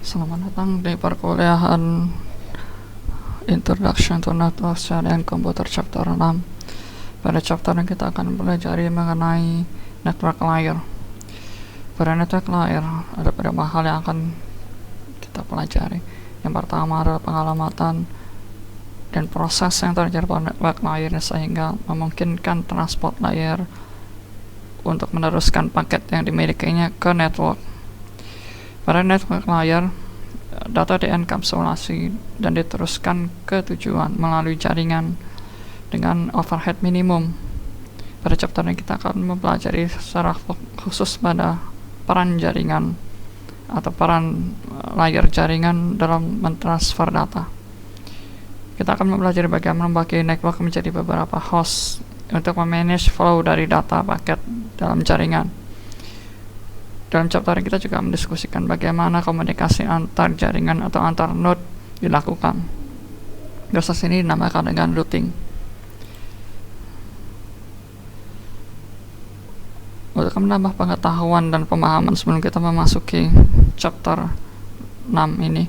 Selamat datang di perkuliahan Introduction to Network and Computer Chapter 6. Pada chapter ini kita akan belajar mengenai network layer. Pada network layer ada beberapa hal yang akan kita pelajari. Yang pertama adalah pengalamatan dan proses yang terjadi pada network layer sehingga memungkinkan transport layer untuk meneruskan paket yang dimilikinya ke network. Pada network layer, data dienkapsulasi dan diteruskan ke tujuan melalui jaringan dengan overhead minimum. Pada chapter ini kita akan mempelajari secara khusus pada peran jaringan atau peran layer jaringan dalam mentransfer data. Kita akan mempelajari bagaimana membagi network menjadi beberapa host untuk memanage flow dari data paket dalam jaringan. Dalam chapter ini kita juga mendiskusikan bagaimana komunikasi antar jaringan atau antar node dilakukan. Proses ini dinamakan dengan routing. Untuk menambah pengetahuan dan pemahaman sebelum kita memasuki chapter 6 ini,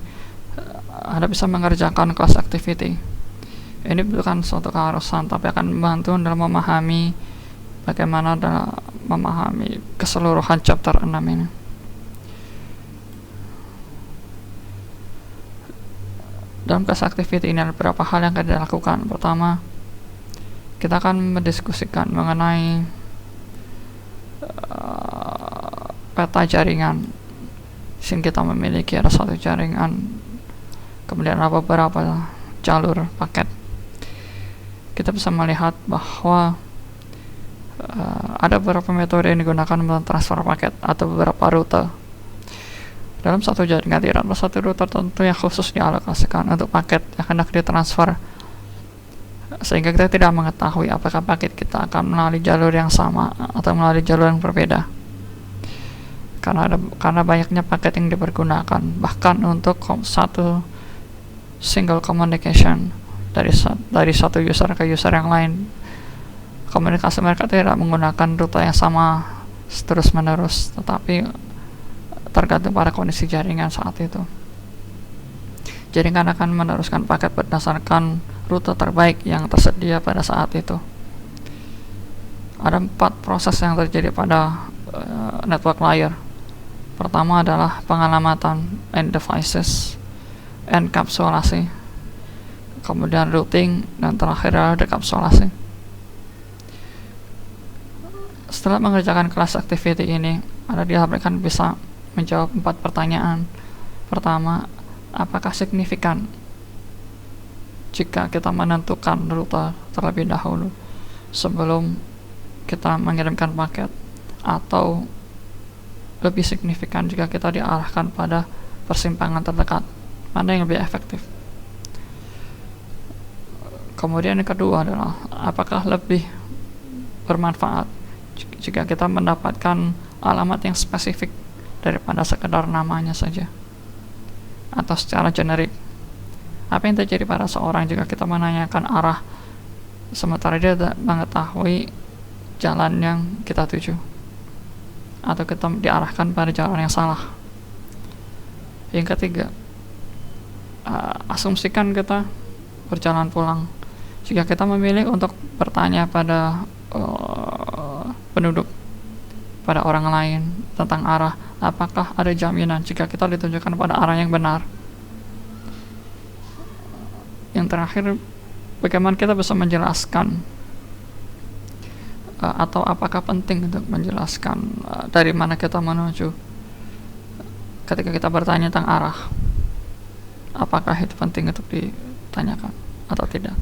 Anda bisa mengerjakan class activity. Ini bukan suatu keharusan, tapi akan membantu dalam memahami bagaimana dalam memahami keseluruhan chapter 6 ini. Dalam class activity ini ada beberapa hal yang akan dilakukan. Pertama, kita akan mendiskusikan mengenai peta jaringan. Di sini kita memiliki ada satu jaringan, kemudian ada beberapa jalur paket. Kita bisa melihat bahwa ada beberapa metode yang digunakan untuk transfer paket atau beberapa rute. Dalam satu jaringan tidak ada satu rute tertentu yang khusus dialokasikan untuk paket yang hendak ditransfer, sehingga kita tidak mengetahui apakah paket kita akan melalui jalur yang sama atau melalui jalur yang berbeda. Karena banyaknya paket yang dipergunakan, bahkan untuk satu single communication dari satu user ke user yang lain, komunikasi mereka tidak menggunakan rute yang sama terus menerus, tetapi tergantung pada kondisi jaringan saat itu. Jaringan akan meneruskan paket berdasarkan rute terbaik yang tersedia pada saat itu. Ada 4 proses yang terjadi pada network layer. Pertama adalah pengalamatan end devices, enkapsulasi, kemudian routing, dan terakhir adalah dekapsulasi. Setelah mengerjakan kelas activity ini, Anda diharapkan bisa menjawab 4 pertanyaan. Pertama, apakah signifikan jika kita menentukan rute terlebih dahulu sebelum kita mengirimkan paket, atau lebih signifikan jika kita diarahkan pada persimpangan terdekat? Mana yang lebih efektif? Kemudian yang kedua adalah apakah lebih bermanfaat jika kita mendapatkan alamat yang spesifik daripada sekedar namanya saja atau secara generik? Apa yang terjadi pada seorang jika kita menanyakan arah sementara dia tidak mengetahui jalan yang kita tuju, atau kita diarahkan pada jalan yang salah? Yang ketiga, asumsikan kita berjalan pulang. Jika kita memilih untuk bertanya pada penduduk, pada orang lain tentang arah, apakah ada jaminan jika kita ditunjukkan pada arah yang benar? Yang terakhir, bagaimana kita bisa menjelaskan atau apakah penting untuk menjelaskan dari mana kita menuju ketika kita bertanya tentang arah? Apakah itu penting untuk ditanyakan atau tidak?